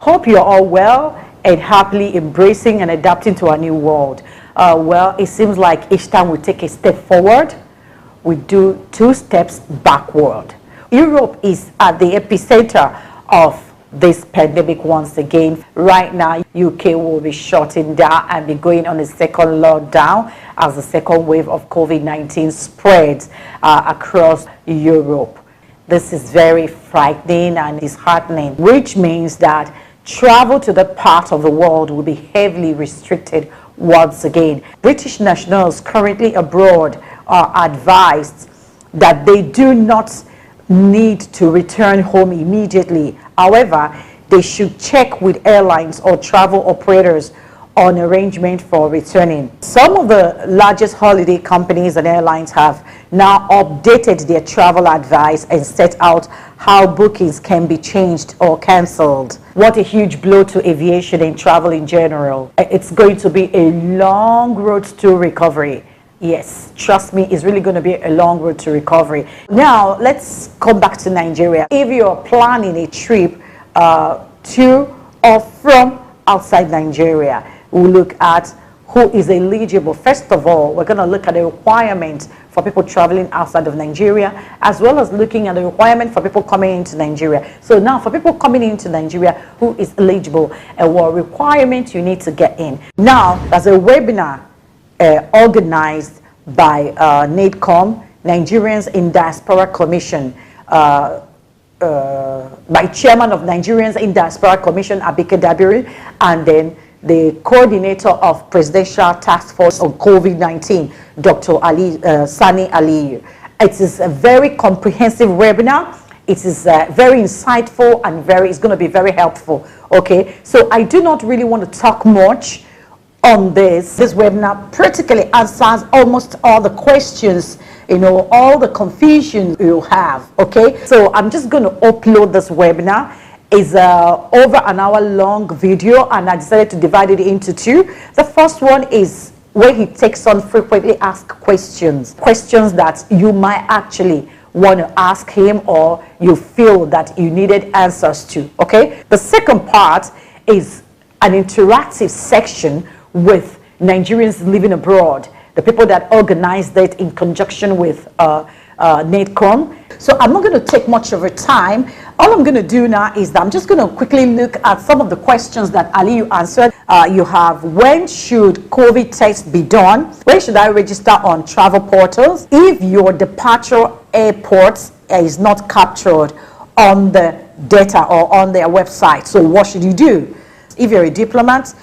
Hope you're all well and happily embracing and adapting to our new world. Well, it seems like each time we take a step forward, we do 2 steps backward. Europe is at the epicenter of this pandemic once again. Right now, UK will be shutting down and be going on a second lockdown as the second wave of COVID-19 spreads across Europe. This is very frightening and disheartening, which means that travel to the part of the world will be heavily restricted once again. British nationals currently abroad are advised that they do not need to return home immediately. However, they should check with airlines or travel operators on arrangement for returning. Some of the largest holiday companies and airlines have now updated their travel advice and set out how bookings can be changed or cancelled. What a huge blow to aviation and travel in general. It's going to be a long road to recovery. Yes, trust me, it's really going to be a long road to recovery. Now, let's come back to Nigeria. If you're planning a trip to or from outside Nigeria, we'll look at who is eligible. First of all, we're going to look at the requirements for people traveling outside of Nigeria, as well as looking at the requirement for people coming into Nigeria. So now, for people coming into Nigeria, who is eligible and what requirements you need to get in. Now, there's a webinar organized by NADCOM, Nigerians in Diaspora Commission, by Chairman of Nigerians in Diaspora Commission, Abike Dabiri, and then the coordinator of Presidential Task Force on COVID-19, Dr. Sani Ali. It is a very comprehensive webinar. It is very insightful and it's going to be very helpful. Okay, so I do not really want to talk much on this. This webinar practically answers almost all the questions, all the confusion you have. Okay, so I'm just going to upload this webinar. It's over an hour long video, and I decided to divide it into 2. The first one is where he takes on frequently asked questions that you might actually want to ask him or you feel that you needed answers to. Okay, the second part is an interactive section with Nigerians living abroad, the people that organized it in conjunction with NADCOM. So I'm not going to take much of your time. All I'm going to do now is that I'm just going to quickly look at some of the questions that Ali answered. You have, when should COVID test be done? When should I register on travel portals? If your departure airport is not captured on the data or on their website, so what should you do? If you're a diplomat,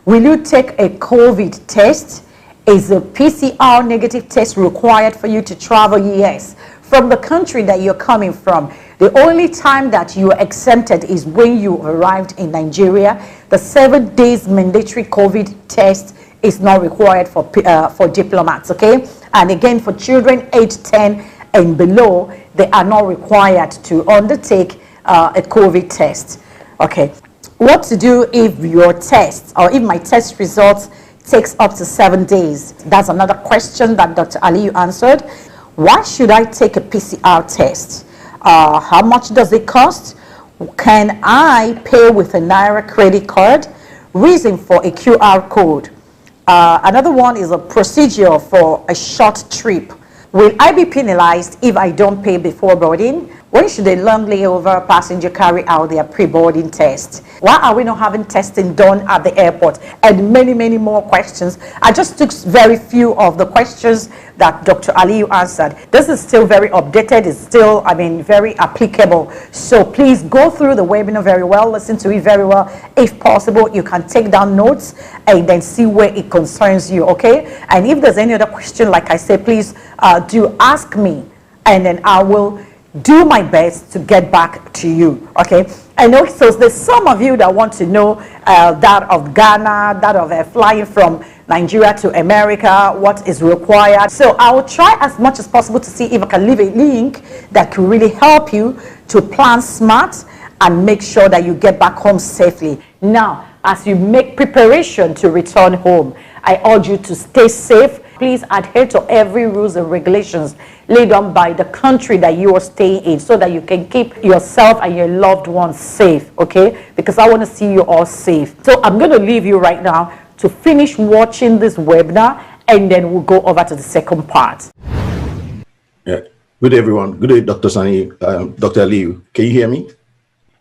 will you take a COVID test? Is a PCR negative test required for you to travel? Yes. From the country that you're coming from, the only time that you are exempted is when you arrived in Nigeria. The 7 days mandatory COVID test is not required for diplomats, okay? And again, for children aged 10 and below, they are not required to undertake a COVID test, okay? What to do if your test or if my test results takes up to 7 days? That's another question that Dr. Ali answered. Why should I take a PCR test? How much does it cost? Can I pay with a Naira credit card? Reason for a QR code. Another one is a procedure for a short trip. Will I be penalized if I don't pay before boarding? When should a long layover passenger carry out their pre-boarding test? Why are we not having testing done at the airport? And many, many more questions. I just took very few of the questions that Dr. Ali answered. This is still very updated. It's still, very applicable. So please go through the webinar very well. Listen to it very well. If possible, you can take down notes and then see where it concerns you, okay? And if there's any other question, like I said, please do ask me, and then I will do my best to get back to you, okay? I know, so there's some of you that want to know that of Ghana, that of flying from Nigeria to America, what is required. So I will try as much as possible to see if I can leave a link that can really help you to plan smart and make sure that you get back home safely. Now, as you make preparation to return home, I urge you to stay safe please adhere to every rules and regulations laid down by the country that you are staying in so that you can keep yourself and your loved ones safe, okay? Because I want to see you all safe. So I'm going to leave you right now to finish watching this webinar, and then we'll go over to the second part. Yeah. Good day, everyone. Good day, Dr. Sani. Dr. Aliyu, can you hear me?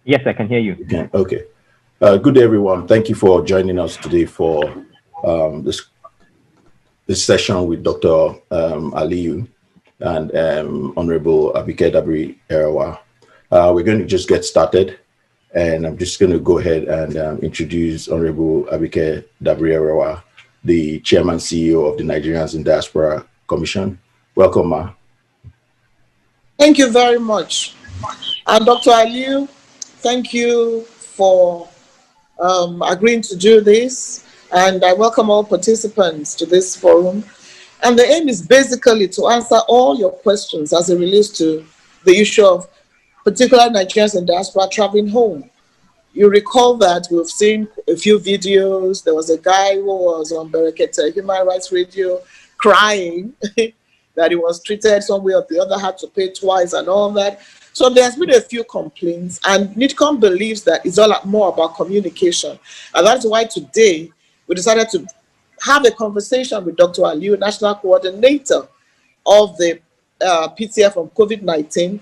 Yes, I can hear you. Okay. Good day, everyone. Thank you for joining us today for this session with Dr. Aliyu and Honorable Abike Dabiri-Erawa. We're going to just get started, and I'm just going to go ahead and introduce Honorable Abike Dabiri-Erawa, the Chairman CEO of the Nigerians in Diaspora Commission. Welcome, Ma. Thank you very much. And Dr. Aliyu, thank you for agreeing to do this. And I welcome all participants to this forum. And the aim is basically to answer all your questions as it relates to the issue of particular Nigerians in diaspora traveling home. You recall that we've seen a few videos. There was a guy who was on Berekete Human Rights Radio crying that he was treated some way or the other, had to pay twice and all that. So there's been a few complaints, and NIDCOM believes that it's all more about communication. And that's why today we decided to have a conversation with Dr. Aliyu, National Coordinator of the PTF on COVID-19.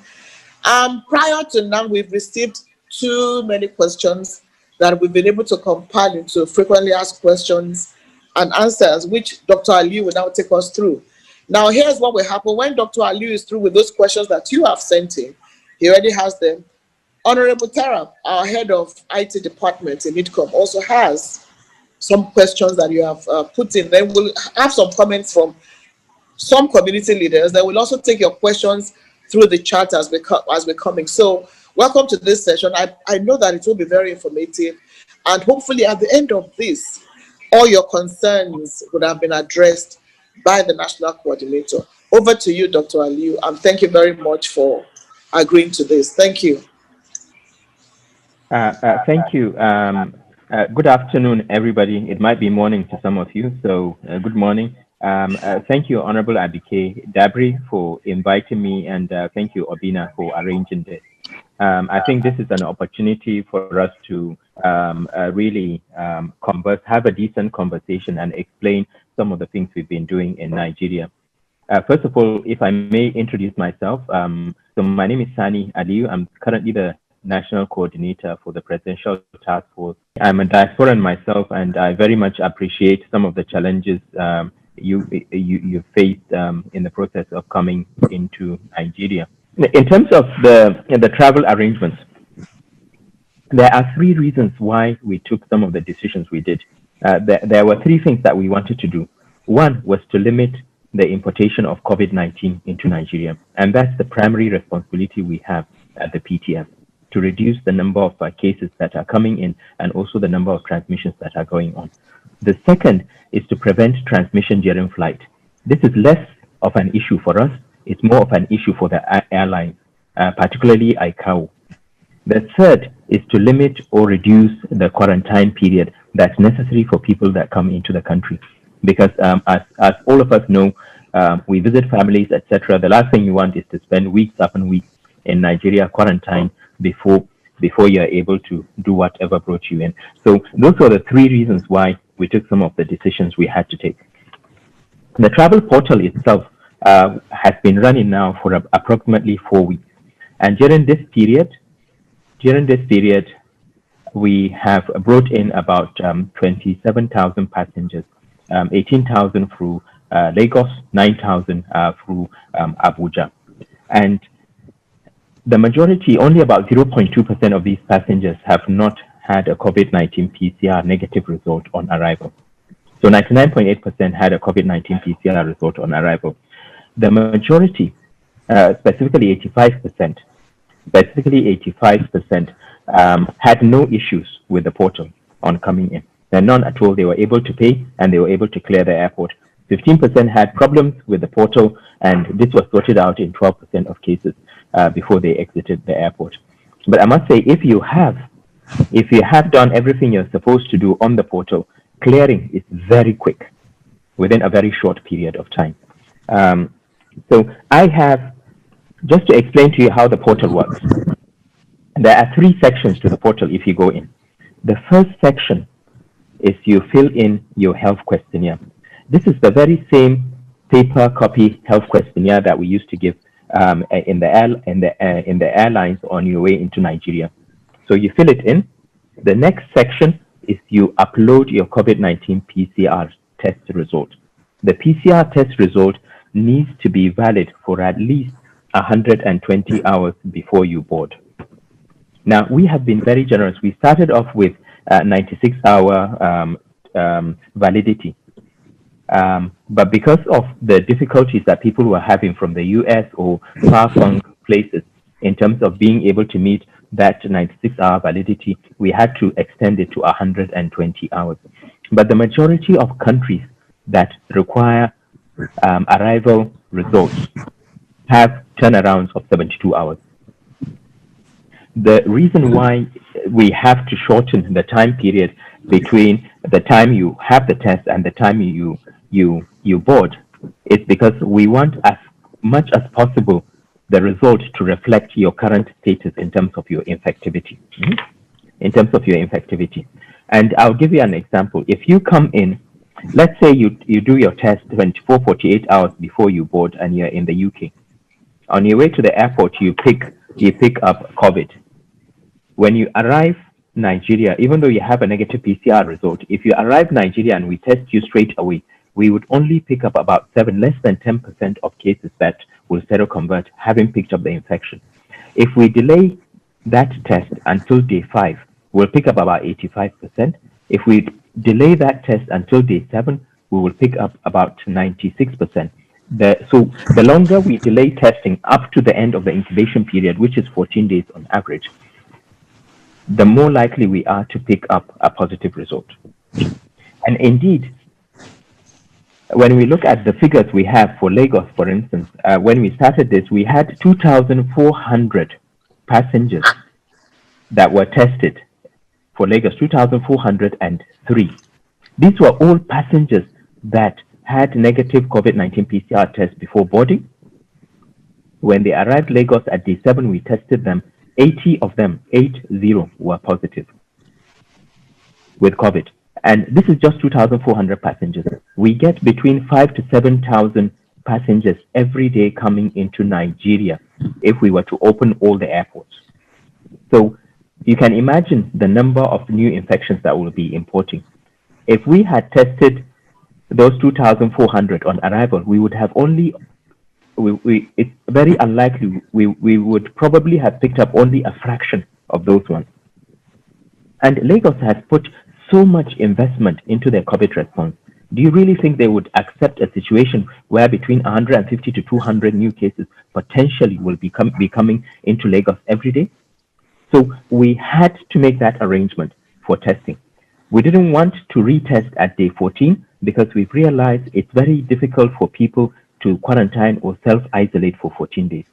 Prior to now, we've received too many questions that we've been able to compile into frequently asked questions and answers, which Dr. Aliyu will now take us through. Now, here's what will happen when Dr. Aliyu is through with those questions that you have sent in. He already has them. Honorable Tara, our head of IT department in NIDCOM, also has some questions that you have put in. Then we'll have some comments from some community leaders. Then we'll also take your questions through the chat as we're coming. So welcome to this session. I know that it will be very informative. And hopefully at the end of this, all your concerns would have been addressed by the National Coordinator. Over to you, Dr. Aliyu, and thank you very much for agreeing to this. Thank you. Thank you. Good afternoon, everybody. It might be morning to some of you, so good morning. Thank you, Honorable Abike Dabiri, for inviting me, and thank you, Obina, for arranging this. I think this is an opportunity for us to really have a decent conversation and explain some of the things we've been doing in Nigeria. First of all, if I may introduce myself, so my name is Sani Aliyu. I'm currently the National Coordinator for the Presidential Task Force. I'm a diasporan myself, and I very much appreciate some of the challenges you faced in the process of coming into Nigeria. In terms of the travel arrangements, there are three reasons why we took some of the decisions we did. There were three things that we wanted to do. One was to limit the importation of COVID-19 into Nigeria, and that's the primary responsibility we have at the PTF, to reduce the number of cases that are coming in and also the number of transmissions that are going on. The second is to prevent transmission during flight. This is less of an issue for us. It's more of an issue for the airlines, particularly ICAO. The third is to limit or reduce the quarantine period that's necessary for people that come into the country. Because as all of us know, we visit families, etc. The last thing you want is to spend weeks upon weeks in Nigeria quarantine before you're able to do whatever brought you in. So those are the three reasons why we took some of the decisions we had to take. The travel portal itself has been running now for approximately 4 weeks. And during this period, we have brought in about 27,000 passengers, 18,000 through Lagos, 9,000 through Abuja. And the majority, only about 0.2% of these passengers have not had a COVID-19 PCR negative result on arrival. So 99.8% had a COVID-19 PCR result on arrival. The majority, specifically 85%, had no issues with the portal on coming in. There are none at all. They were able to pay and they were able to clear the airport. 15% had problems with the portal, and this was sorted out in 12% of cases before they exited the airport. But I must say, if you have done everything you're supposed to do on the portal, clearing is very quick. within a very short period of time. So I have, just to explain to you how the portal works, there are 3 sections to the portal if you go in. The first section is you fill in your health questionnaire. This is the very same paper copy health questionnaire that we used to give in the airlines on your way into Nigeria. So you fill it in. The next section is you upload your COVID-19 PCR test result. The PCR test result needs to be valid for at least 120 hours before you board. Now, we have been very generous. We started off with 96-hour validity. But because of the difficulties that people were having from the US or far-flung places in terms of being able to meet that 96-hour validity, we had to extend it to 120 hours. But the majority of countries that require arrival results have turnarounds of 72 hours. The reason why we have to shorten the time period between the time you have the test and the time you board is because we want as much as possible the result to reflect your current status in terms of your infectivity. In terms of your infectivity. And I'll give you an example. If you come in, let's say you do your test 24, 48 hours before you board and you're in the UK. On your way to the airport, you pick up COVID. When you arrive Nigeria, even though you have a negative PCR result, if you arrive Nigeria and we test you straight away, we would only pick up about less than 10% of cases that will seroconvert, having picked up the infection. If we delay that test until day 5, we'll pick up about 85%. If we delay that test until day 7, we will pick up about 96%. So the longer we delay testing up to the end of the incubation period, which is 14 days on average, the more likely we are to pick up a positive result. And indeed, when we look at the figures we have for Lagos, for instance, when we started this, we had 2,400 passengers that were tested for Lagos, 2,403. These were all passengers that had negative COVID-19 PCR tests before boarding. When they arrived Lagos at day 7, we tested them. 80 of them, 80, were positive with COVID. And this is just 2,400 passengers. We get between 5,000 to 7,000 passengers every day coming into Nigeria if we were to open all the airports. So you can imagine the number of new infections that we'll be importing. If we had tested those 2,400 on arrival, we would have only, it's very unlikely, we would probably have picked up only a fraction of those ones. And Lagos has put so much investment into their COVID response. Do you really think they would accept a situation where between 150 to 200 new cases potentially will be coming into Lagos every day? So we had to make that arrangement for testing. We didn't want to retest at day 14 because we've realized it's very difficult for people to quarantine or self-isolate for 14 days.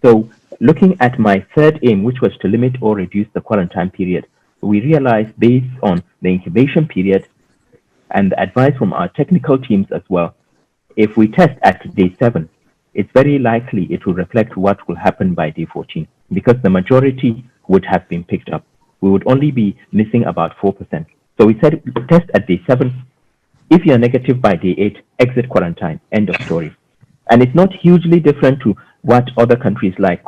So looking at my third aim, which was to limit or reduce the quarantine period, we realized based on the incubation period and the advice from our technical teams as well, if we test at day 7, it's very likely it will reflect what will happen by day 14 because the majority would have been picked up. We would only be missing about 4%. So we said test at day 7. If you're negative by day 8, exit quarantine, end of story. And it's not hugely different to what other countries like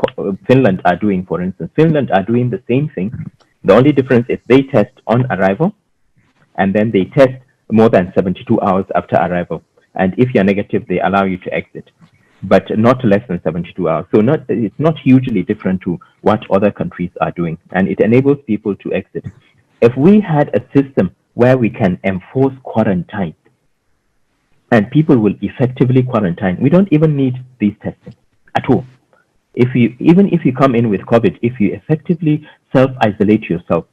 Finland are doing, for instance. Finland are doing the same thing. The only difference is they test on arrival, and then they test more than 72 hours after arrival. And if you're negative, they allow you to exit, but not less than 72 hours. So it's not hugely different to what other countries are doing, and it enables people to exit. If we had a system where we can enforce quarantine, and people will effectively quarantine, we don't even need these testing at all. Even if you come in with COVID, if you effectively self-isolate yourself,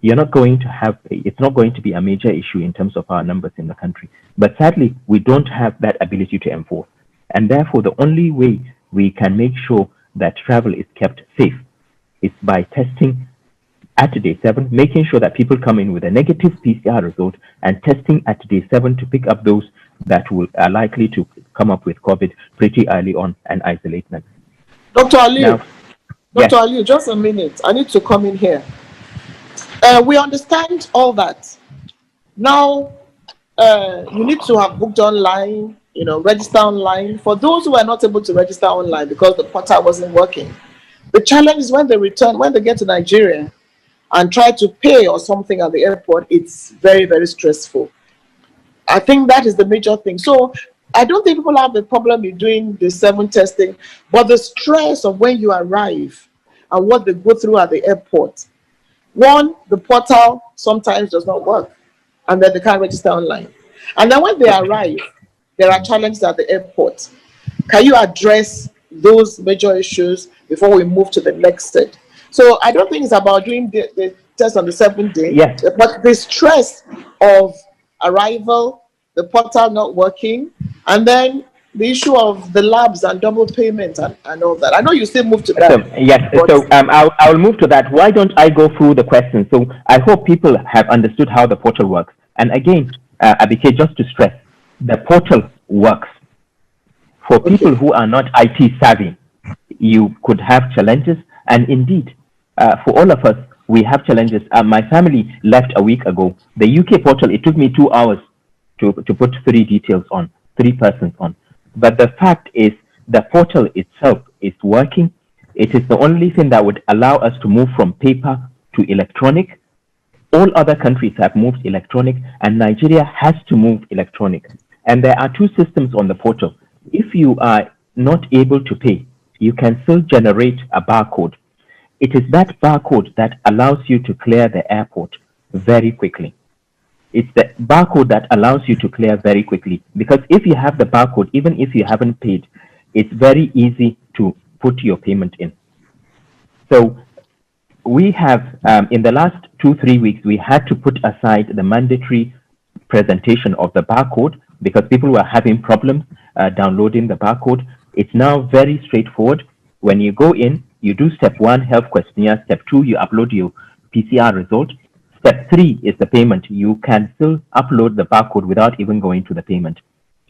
you're not going to have, it's not going to be a major issue in terms of our numbers in the country. But sadly, we don't have that ability to enforce. And therefore, the only way we can make sure that travel is kept safe is by testing at day 7, making sure that people come in with a negative PCR result and testing at day 7 to pick up those that are likely to come up with COVID pretty early on and isolate them. Dr. Aliu, Now, yes. Dr. Aliu, just a minute. I need to come in here. We understand all that. Now, you need to have booked online, register online. For those who are not able to register online because the portal wasn't working, the challenge is when they return, when they get to Nigeria and try to pay or something at the airport, it's very, very stressful. I think that is the major thing. So I don't think people have a problem in doing the 7 testing, but the stress of when you arrive and what they go through at the airport. One, the portal sometimes does not work, and then they can't register online. And then when they arrive, there are challenges at the airport. Can you address those major issues before we move to the next set? So I don't think it's about doing the test on the 7th day, yes, but the stress of arrival, the portal not working, and then the issue of the labs and double payment and all that. I know you still move to that. So, yes, so I'll move to that. Why don't I go through the questions? So I hope people have understood how the portal works. And again, Abike, just to stress, the portal works. For people who are not IT savvy, you could have challenges. And indeed, for all of us, we have challenges. My family left a week ago. The UK portal, it took me 2 hours to put 3 details on, 3 persons on. But the fact is, the portal itself is working. It is the only thing that would allow us to move from paper to electronic. All other countries have moved electronic, and Nigeria has to move electronic. And there are 2 systems on the portal. If you are not able to pay, you can still generate a barcode. It is that barcode that allows you to clear the airport very quickly. It's the barcode that allows you to clear very quickly, because if you have the barcode, even if you haven't paid, it's very easy to put your payment in. So we have, in the last 2-3 weeks, we had to put aside the mandatory presentation of the barcode because people were having problems downloading the barcode. It's now very straightforward. When you go in, you do step 1, health questionnaire. Step 2, you upload your PCR result. Step 3 is the payment. You can still upload the barcode without even going to the payment.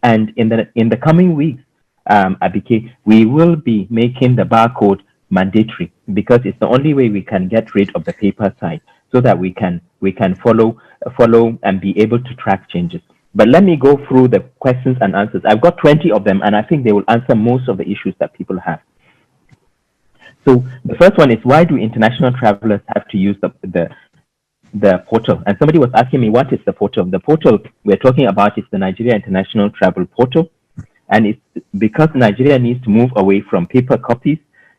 And in the coming weeks, Abike, we will be making the barcode mandatory because it's the only way we can get rid of the paper side, so that we can follow and be able to track changes. But let me go through the questions and answers. I've got 20 of them, and I think they will answer most of the issues that people have. So the first one is, why do international travelers have to use the portal? And somebody was asking me, what is the portal? The portal we're talking about is the Nigeria International Travel Portal. And it's because Nigeria needs to move away from paper copies,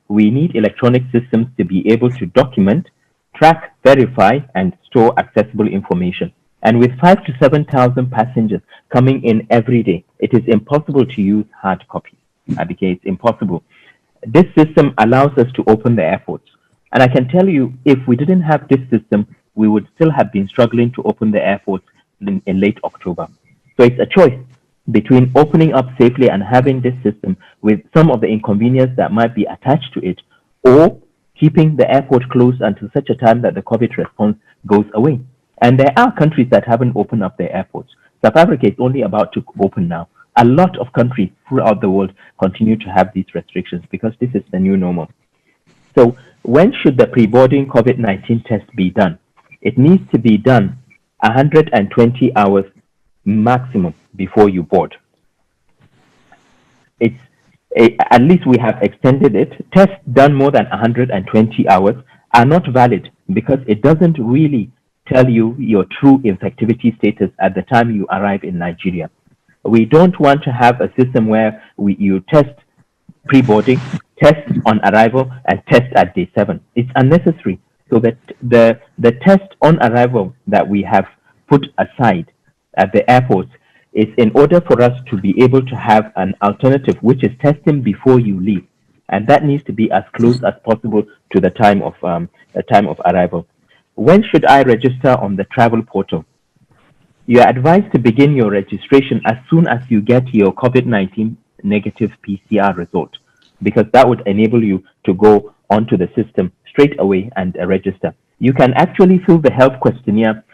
we need electronic systems to be able to document, track, verify, and store accessible information. And with 5,000 to 7,000 passengers coming in every day, it is impossible to use hard copies. Abike, it's impossible. This system allows us to open the airports. And I can tell you, if we didn't have this system, we would still have been struggling to open the airports in late October. So it's a choice between opening up safely and having this system with some of the inconvenience that might be attached to it, or keeping the airport closed until such a time that the COVID response goes away. And there are countries that haven't opened up their airports. South Africa is only about to open now. A lot of countries throughout the world continue to have these restrictions because this is the new normal. So when should the pre-boarding COVID-19 test be done? It needs to be done 120 hours maximum before you board. At least we have extended it. Tests done more than 120 hours are not valid because it doesn't really tell you your true infectivity status at the time you arrive in Nigeria. We don't want to have a system where you test pre-boarding, test on arrival, and test at day 7. It's unnecessary. So that the test on arrival that we have put aside at the airports is in order for us to be able to have an alternative, which is testing before you leave, and that needs to be as close as possible to the time of arrival. When should I register on the travel portal? You are advised to begin your registration as soon as you get your COVID-19 negative PCR result, because that would enable you to go onto the system straight away and register. You can actually fill the health questionnaire,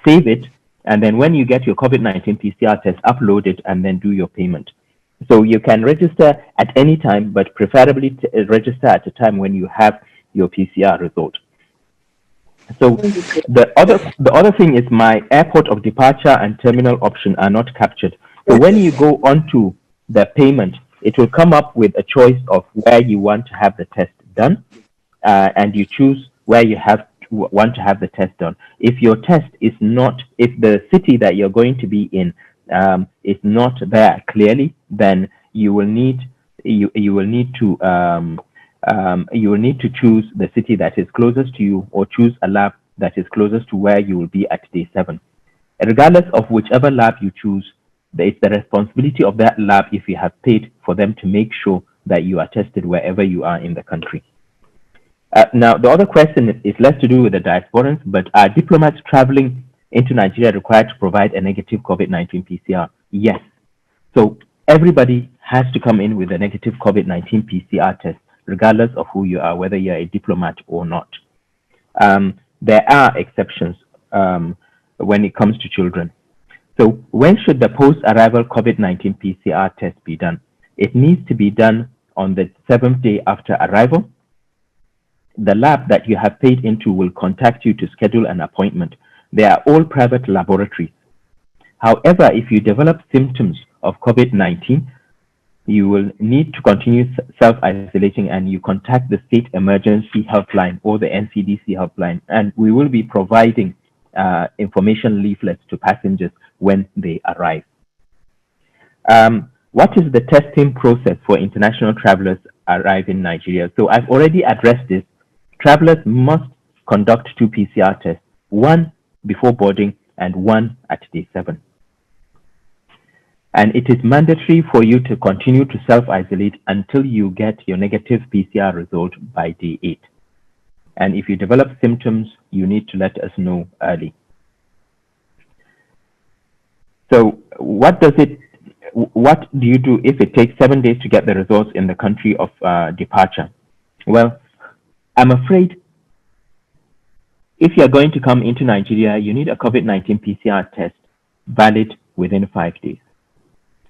save it, And then when you get your COVID-19 PCR test, upload it and then do your payment. So you can register at any time, but preferably register at a time when you have your PCR result. So the other thing is my airport of departure and terminal option are not captured. So when you go onto the payment, it will come up with a choice of where you want to have the test done, and you choose where you want to have the test done. If your test is not, if the city that you're going to be in is not there clearly, then you will need to choose the city that is closest to you, or choose a lab that is closest to where you will be at day 7. Regardless of whichever lab you choose, it's the responsibility of that lab, if you have paid, for them to make sure that you are tested wherever you are in the country. Now, the other question is less to do with the diasporans, but are diplomats traveling into Nigeria required to provide a negative COVID-19 PCR? Yes. So everybody has to come in with a negative COVID-19 PCR test, regardless of who you are, whether you're a diplomat or not. There are exceptions when it comes to children. So when should the post-arrival COVID-19 PCR test be done? It needs to be done on the 7th day after arrival. The lab that you have paid into will contact you to schedule an appointment. They are all private laboratories. However, if you develop symptoms of COVID-19, you will need to continue self-isolating, and you contact the state emergency helpline or the NCDC helpline, and we will be providing information leaflets to passengers when they arrive. What is the testing process for international travelers arriving in Nigeria? So I've already addressed this. Travelers must conduct 2 PCR tests, 1 before boarding and 1 at day 7. And it is mandatory for you to continue to self-isolate until you get your negative PCR result by day 8. And if you develop symptoms, you need to let us know early. So what do you do if it takes 7 days to get the results in the country of departure? Well, I'm afraid if you're going to come into Nigeria, you need a COVID-19 PCR test valid within 5 days.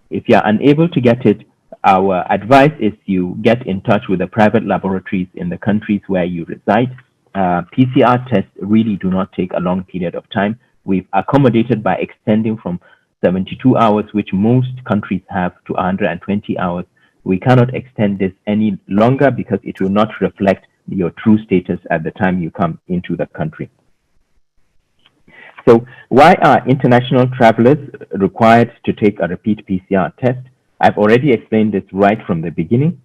If you're unable to get it, our advice is you get in touch with the private laboratories in the countries where you reside. PCR tests really do not take a long period of time. We've accommodated by extending from 72 hours, which most countries have, to 120 hours. We cannot extend this any longer because it will not reflect your true status at the time you come into the country. So why are international travelers required to take a repeat PCR test? I've already explained this right from the beginning.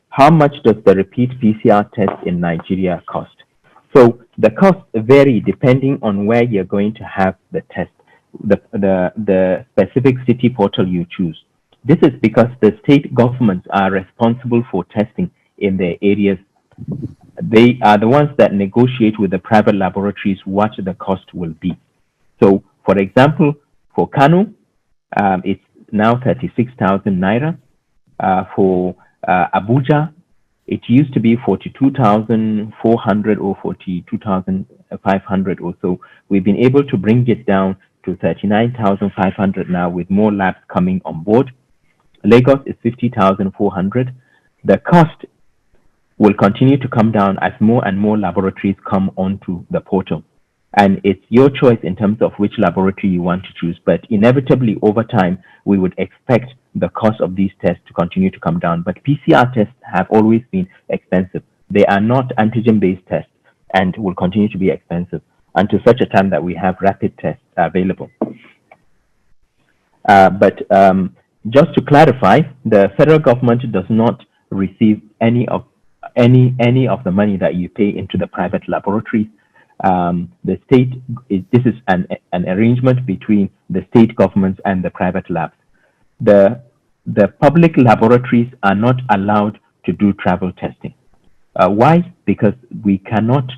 How much does the repeat PCR test in Nigeria cost? So the costs vary depending on where you're going to have the test, the specific city portal you choose. This is because the state governments are responsible for testing in their areas. They are the ones that negotiate with the private laboratories what the cost will be. So, for example, for Kano, it's now 36,000 naira. For Abuja, it used to be 42,400 or 42,500 or so. We've been able to bring it down to 39,500 now, with more labs coming on board. Lagos is 50,400. The cost will continue to come down as more and more laboratories come onto the portal. And it's your choice in terms of which laboratory you want to choose. But inevitably, over time, we would expect the cost of these tests to continue to come down. But PCR tests have always been expensive. They are not antigen-based tests and will continue to be expensive until such a time that we have rapid tests available. But just to clarify, the federal government does not receive any of the money that you pay into the private laboratories. The state, this is an arrangement between the state governments and the private labs. The public laboratories are not allowed to do travel testing. Why? Because we cannot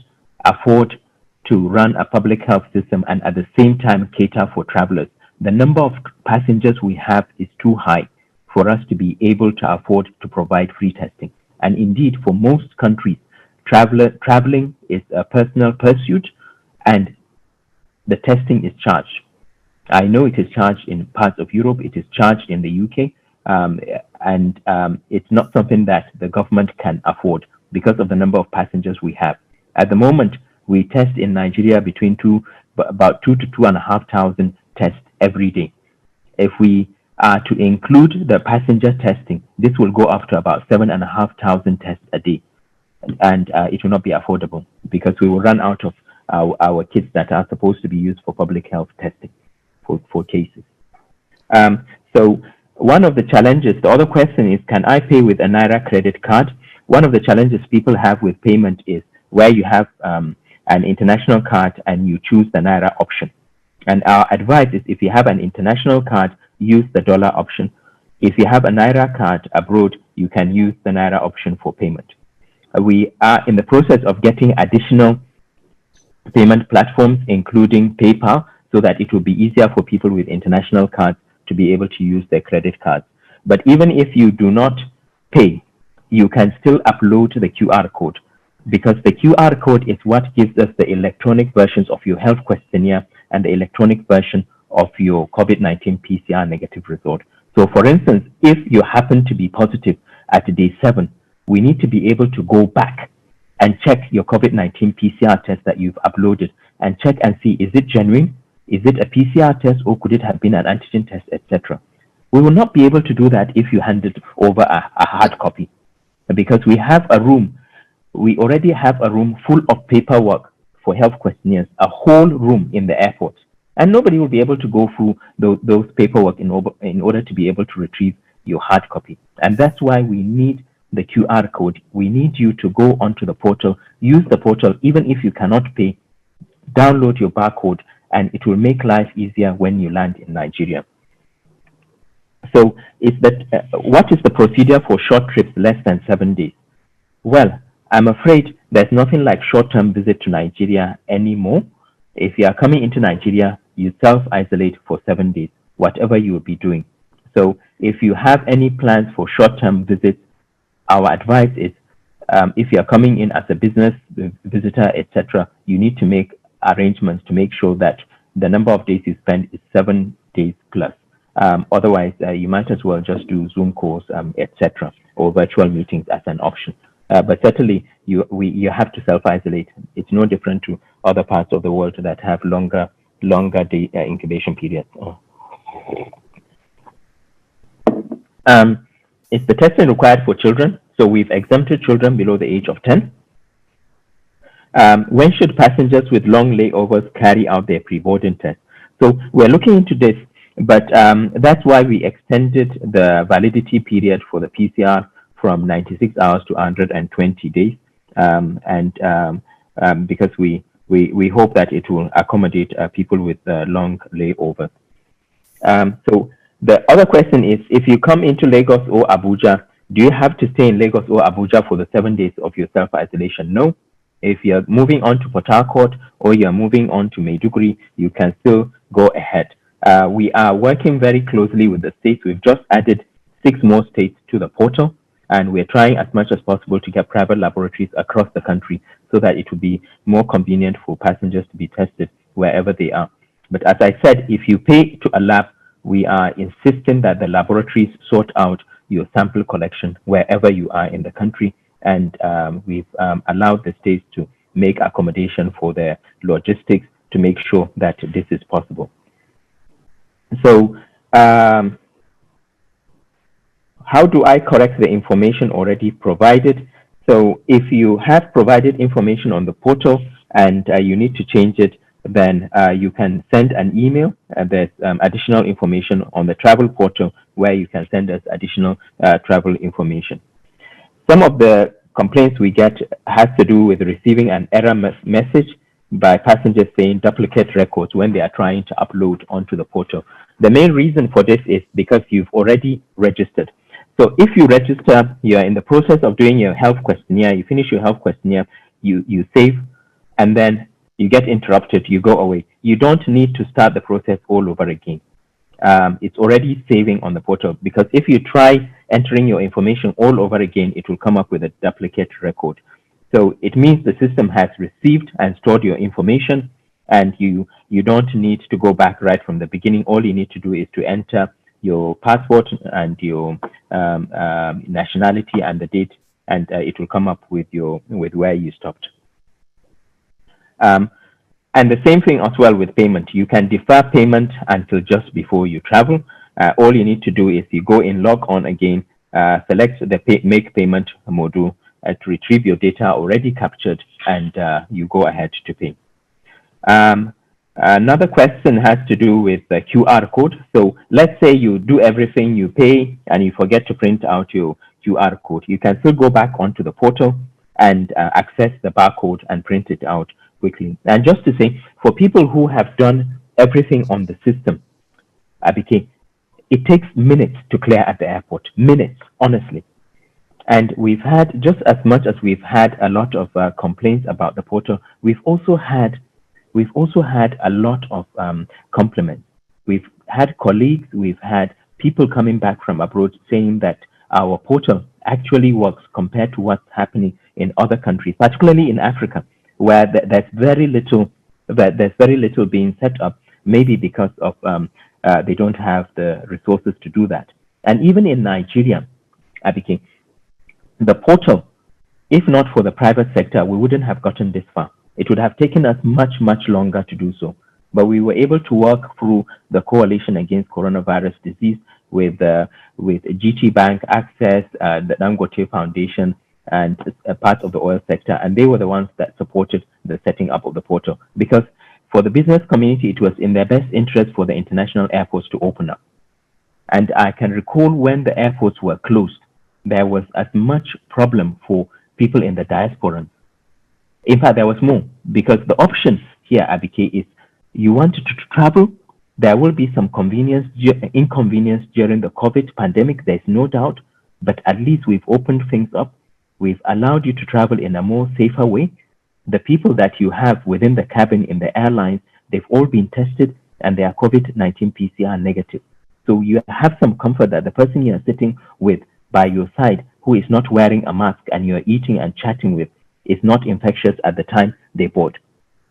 afford to run a public health system and at the same time cater for travelers. The number of passengers we have is too high for us to be able to afford to provide free testing. And indeed, for most countries, traveling is a personal pursuit and the testing is charged. I know it is charged in parts of Europe, it is charged in the UK, and it's not something that the government can afford because of the number of passengers we have. At the moment, we test in Nigeria about 2 to 2,500 tests every day. If we are to include the passenger testing, this will go up to about 7,500 tests a day, and it will not be affordable because we will run out of our kits that are supposed to be used for public health testing for cases. So one of the challenges, the other question is, can I pay with a Naira credit card? One of the challenges people have with payment is where you have an international card and you choose the Naira option. And our advice is, if you have an international card, use the dollar option. If you have a Naira card abroad, you can use the Naira option for payment. We are in the process of getting additional payment platforms, including PayPal, so that it will be easier for people with international cards to be able to use their credit cards. But even if you do not pay, you can still upload the QR code, because the QR code is what gives us the electronic versions of your health questionnaire and the electronic version of your COVID-19 PCR negative result. So for instance, if you happen to be positive at day 7, we need to be able to go back and check your COVID-19 PCR test that you've uploaded and check and see, is it genuine? Is it a PCR test, or could it have been an antigen test, etc.? We will not be able to do that if you handed over a hard copy, because we already have a room full of paperwork for health questionnaires, a whole room in the airport. And nobody will be able to go through those paperwork in order to be able to retrieve your hard copy. And that's why we need the QR code. We need you to go onto the portal, use the portal, even if you cannot pay, download your barcode, and it will make life easier when you land in Nigeria. So what is the procedure for short trips less than 7 days? Well, I'm afraid there's nothing like short-term visit to Nigeria anymore. If you are coming into Nigeria, you self-isolate for 7 days, whatever you will be doing. So if you have any plans for short-term visits, our advice is, if you are coming in as a business visitor, etc., you need to make arrangements to make sure that the number of days you spend is 7 days plus. Otherwise, you might as well just do Zoom calls, etc., or virtual meetings as an option. But certainly, you have to self-isolate. It's no different to other parts of the world that have longer day incubation periods. Is the testing required for children? So we've exempted children below the age of 10. When should passengers with long layovers carry out their pre-boarding test? So we're looking into this, but that's why we extended the validity period for the PCR from 96 hours to 120 days, because we hope that it will accommodate people with long layovers. So the other question is, if you come into Lagos or Abuja, do you have to stay in Lagos or Abuja for the 7 days of your self-isolation? No. If you're moving on to Port Harcourt or you're moving on to Maiduguri, you can still go ahead. We are working very closely with the states. We've just added 6 more states to the portal, and we're trying as much as possible to get private laboratories across the country so that it will be more convenient for passengers to be tested wherever they are. But as I said, if you pay to a lab, we are insisting that the laboratories sort out your sample collection wherever you are in the country, and we've allowed the states to make accommodation for their logistics to make sure that this is possible. So how do I correct the information already provided? So if you have provided information on the portal and you need to change it, then you can send an email. There's additional information on the travel portal where you can send us additional travel information. Some of the complaints we get has to do with receiving an error message by passengers saying duplicate records when they are trying to upload onto the portal. The main reason for this is because you've already registered. So if you register, you're in the process of doing your health questionnaire, you finish your health questionnaire, you save, and then you get interrupted, you go away. You don't need to start the process all over again. It's already saving on the portal, because if you try entering your information all over again, it will come up with a duplicate record. So it means the system has received and stored your information, and you don't need to go back right from the beginning. All you need to do is to enter your passport and your nationality and the date, and it will come up with where you stopped. And the same thing as well with payment. You can defer payment until just before you travel. All you need to do is you go in, log on again, select the make payment module to retrieve your data already captured, and you go ahead to pay. Another question has to do with the QR code. So let's say you do everything, you pay, and you forget to print out your QR code. You can still go back onto the portal and access the barcode and print it out quickly. And just to say, for people who have done everything on the system, Abike, it takes minutes to clear at the airport. Minutes, honestly. And we've had, just as much as we've had a lot of complaints about the portal, we've also had a lot of compliments. We've had colleagues, we've had people coming back from abroad saying that our portal actually works compared to what's happening in other countries, particularly in Africa, where there's very little being set up, maybe because of they don't have the resources to do that. And even in Nigeria, Abike, the portal, if not for the private sector, we wouldn't have gotten this far. It would have taken us much, much longer to do so. But we were able to work through the Coalition Against Coronavirus Disease with GT Bank, Access, the Dangote Foundation, and a part of the oil sector. And they were the ones that supported the setting up of the portal. Because for the business community, it was in their best interest for the international airports to open up. And I can recall when the airports were closed, there was as much problem for people in the diaspora. In fact, there was more, because the option here, Abike, is you wanted to travel. There will be some inconvenience during the COVID pandemic, there's no doubt, but at least we've opened things up. We've allowed you to travel in a more safer way. The people that you have within the cabin in the airlines, they've all been tested and they are COVID-19 PCR negative. So you have some comfort that the person you're sitting with by your side who is not wearing a mask and you're eating and chatting with is not infectious at the time they board.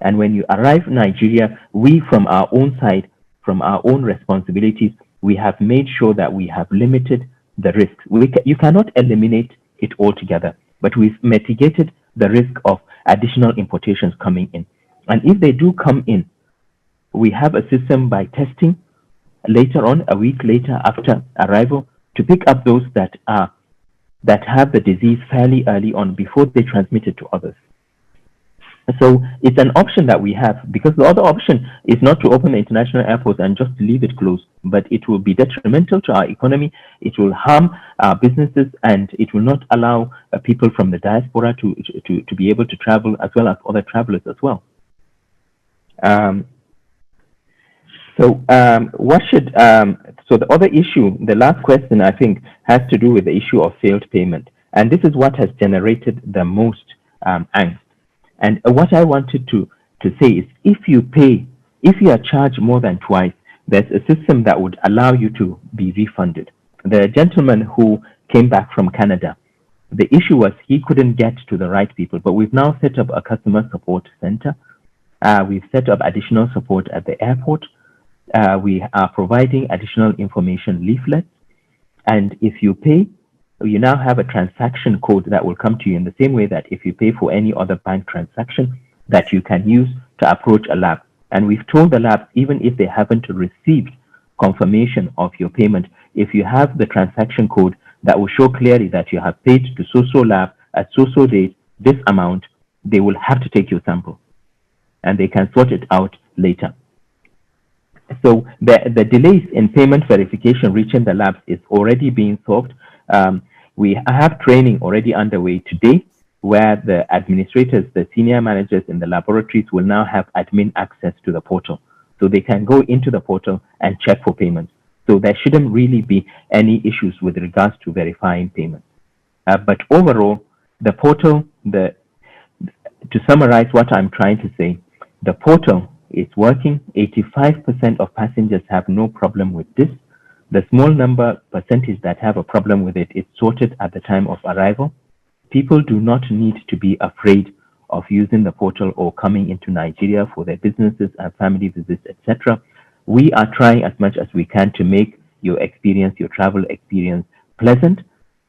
And when you arrive in Nigeria, we from our own side, from our own responsibilities, we have made sure that we have limited the risk. You cannot eliminate it altogether, but we've mitigated the risk of additional importations coming in. And if they do come in, we have a system by testing later on, a week later after arrival, to pick up those that have the disease fairly early on before they transmit it to others. So it's an option that we have, because the other option is not to open the international airports and just leave it closed, but it will be detrimental to our economy, it will harm our businesses, and it will not allow people from the diaspora to be able to travel, as well as other travelers as well. So the other issue, the last question, I think, has to do with the issue of failed payment. And this is what has generated the most angst. And what I wanted to say is, if you are charged more than twice, there's a system that would allow you to be refunded. The gentleman who came back from Canada, the issue was he couldn't get to the right people, but we've now set up a customer support center. We've set up additional support at the airport. We are providing additional information leaflets. And if you pay, you now have a transaction code that will come to you in the same way that if you pay for any other bank transaction that you can use to approach a lab. And we've told the labs, even if they haven't received confirmation of your payment, if you have the transaction code that will show clearly that you have paid to so-so lab at so-so date, this amount, they will have to take your sample. And they can sort it out later. So the delays in payment verification reaching the labs is already being solved. We have training already underway today, where the administrators, the senior managers in the laboratories will now have admin access to the portal. So they can go into the portal and check for payments. So there shouldn't really be any issues with regards to verifying payments. But overall, the portal, to summarize what I'm trying to say, the portal is working. 85% of passengers have no problem with this. The small percentage that have a problem with it is sorted at the time of arrival. People do not need to be afraid of using the portal or coming into Nigeria for their businesses and family visits, etc. We are trying as much as we can to make your experience, your travel experience, pleasant.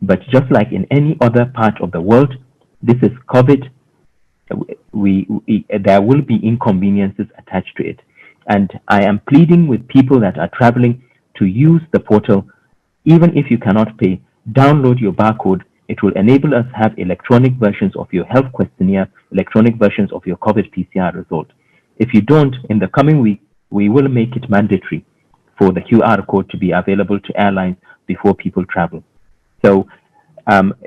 But just like in any other part of the world, this is COVID. There will be inconveniences attached to it. And I am pleading with people that are traveling to use the portal. Even if you cannot pay, download your barcode. It will enable us to have electronic versions of your health questionnaire, electronic versions of your COVID PCR result. If you don't, in the coming week, we will make it mandatory for the QR code to be available to airlines before people travel. So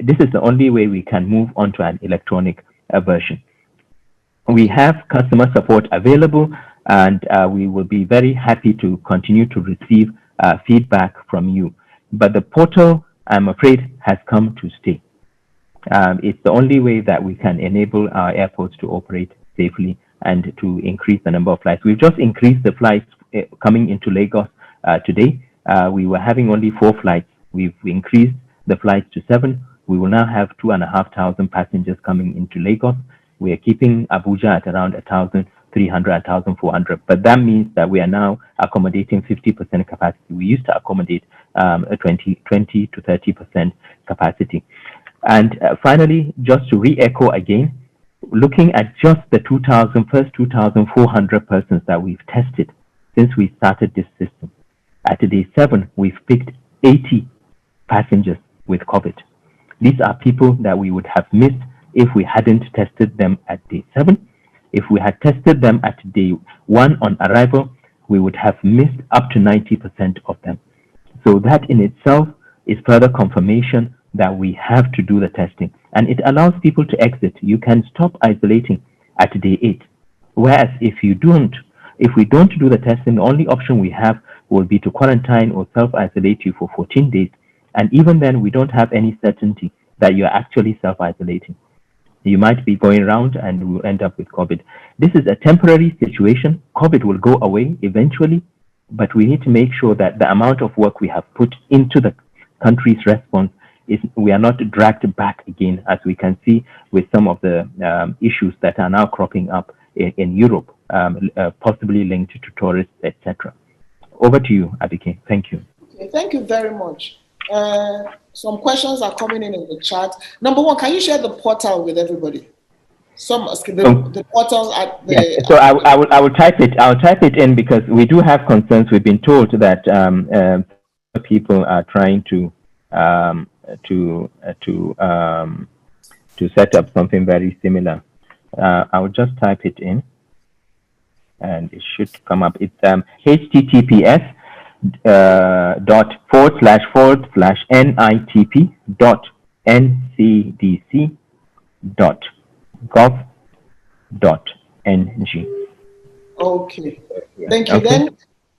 this is the only way we can move on to an electronic version. We have customer support available, and we will be very happy to continue to receive feedback from you. But the portal, I'm afraid, has come to stay. It's the only way that we can enable our airports to operate safely and to increase the number of flights. We've just increased the flights coming into Lagos today. We were having only 4 flights. We've increased the flights to 7. We will now have 2,500 passengers coming into Lagos. We are keeping Abuja at around 1,300, 1,400. But that means that we are now accommodating 50% capacity. We used to accommodate 20 to 30% capacity. And finally, just to re-echo again, looking at just the first 2,400 persons that we've tested since we started this system. At day 7, we've picked 80 passengers with COVID. These are people that we would have missed if we hadn't tested them at day 7. If we had tested them at day 1 on arrival, we would have missed up to 90% of them. So that in itself is further confirmation that we have to do the testing. And it allows people to exit. You can stop isolating at day 8. Whereas if we don't do the testing, the only option we have will be to quarantine or self-isolate you for 14 days. And even then, we don't have any certainty that you're actually self-isolating. You might be going around and will end up with COVID. This is a temporary situation. COVID will go away eventually, but we need to make sure that the amount of work we have put into the country's response is we are not dragged back again, as we can see with some of the issues that are now cropping up in Europe, possibly linked to tourists, etc. Over to you, Abike. Thank you. Okay, thank you very much. Some questions are coming in the chat. Number 1, can you share the portal with everybody? The portal at the. Yes. So I will type it. I'll type it in because we do have concerns. We've been told that people are trying to set up something very similar. I will just type it in, and it should come up. It's https .//nitp.ncdc.gov.ng. Okay. Thank you. Okay.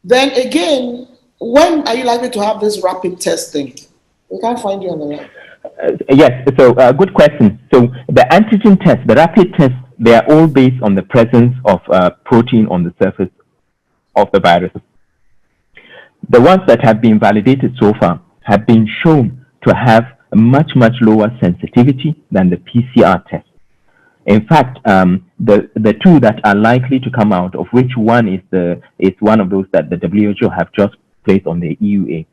Then again, when are you likely to have this rapid testing? We can't find you on the line. Yes, so good question. So the antigen test, the rapid test, they are all based on the presence of protein on the surface of the virus. The ones that have been validated so far have been shown to have a much lower sensitivity than the PCR test. In fact, the 2 that are likely to come out, of which one is one of those that the WHO have just placed on the EUA,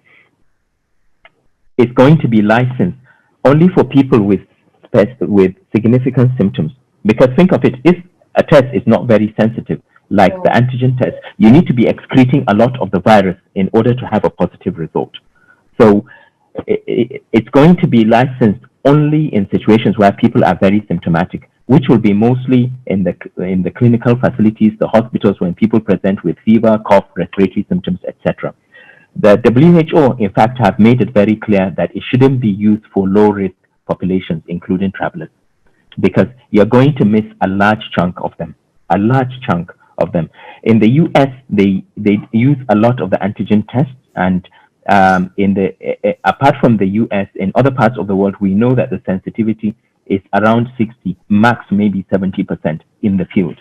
is going to be licensed only for people with significant symptoms. Because think of it, if a test is not very sensitive, like the antigen test, you need to be excreting a lot of the virus in order to have a positive result. So it's going to be licensed only in situations where people are very symptomatic, which will be mostly in the clinical facilities, the hospitals, when people present with fever, cough, respiratory symptoms, etc. The WHO, in fact, have made it very clear that it shouldn't be used for low-risk populations, including travelers, because you're going to miss a large chunk of them. In the US, they use a lot of the antigen tests, and apart from the US, in other parts of the world, we know that the sensitivity is around 60, max maybe 70% in the field,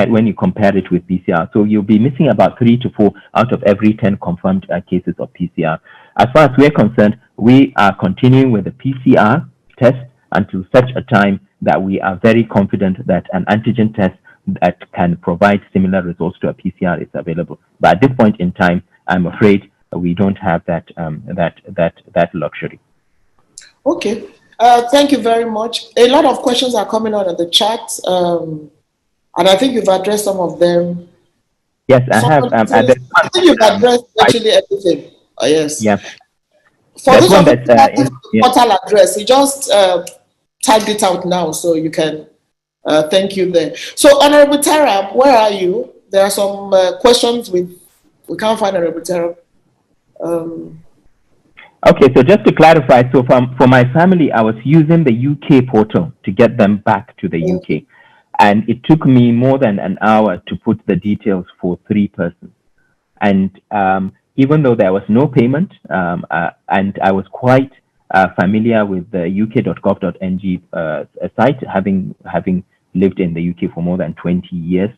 when you compare it with PCR. So you'll be missing about 3 to 4 out of every 10 confirmed cases of PCR. As far as we're concerned, we are continuing with the PCR test until such a time that we are very confident that an antigen test that can provide similar results to a PCR is available. But at this point in time, I'm afraid we don't have that luxury. Okay. Thank you very much. A lot of questions are coming on in the chat, and I think you've addressed some of them. Yes, I have. I think you've addressed virtually everything. Yes. Yeah. For those of you who have the portal address, you just typed it out now, so you can thank you there. So, Honorable Tara, where are you? There are some questions we can't find Honorable Tara. Okay, so just to clarify, so for my family, I was using the UK portal to get them back to the UK. And it took me more than an hour to put the details for 3 persons. And even though there was no payment, and I was quite familiar with the uk.gov.ng site, having lived in the UK for more than 20 years,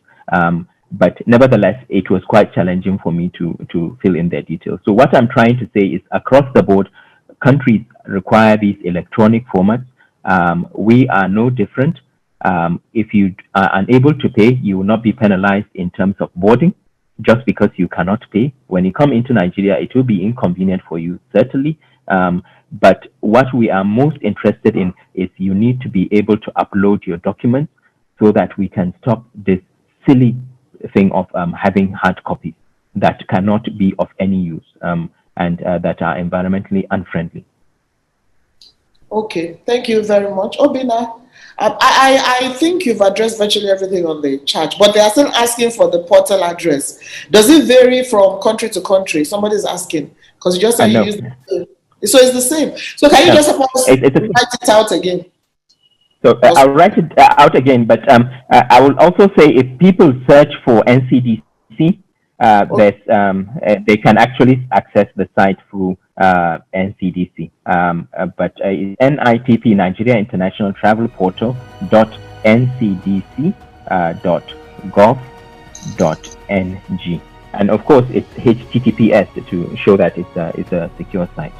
but nevertheless, it was quite challenging for me to fill in their details. So what I'm trying to say is, across the board, countries require these electronic formats. We are no different. If you are unable to pay, you will not be penalized in terms of boarding just because you cannot pay. When you come into Nigeria, it will be inconvenient for you, certainly. But what we are most interested in is you need to be able to upload your documents so that we can stop this silly thing of having hard copies that cannot be of any use and that are environmentally unfriendly. Okay, thank you very much. Obina, I think you've addressed virtually everything on the chat, but they are still asking for the portal address. Does it vary from country to country? Somebody's asking, because you just said you used it. So it's the same. So can you just write it out again? So I'll write it out again, but I will also say if people search for NCDC, they can actually access the site through NCDC. But NITP, Nigeria International Travel Portal .ncdc.gov.ng, and of course it's HTTPS to show that it's a secure site.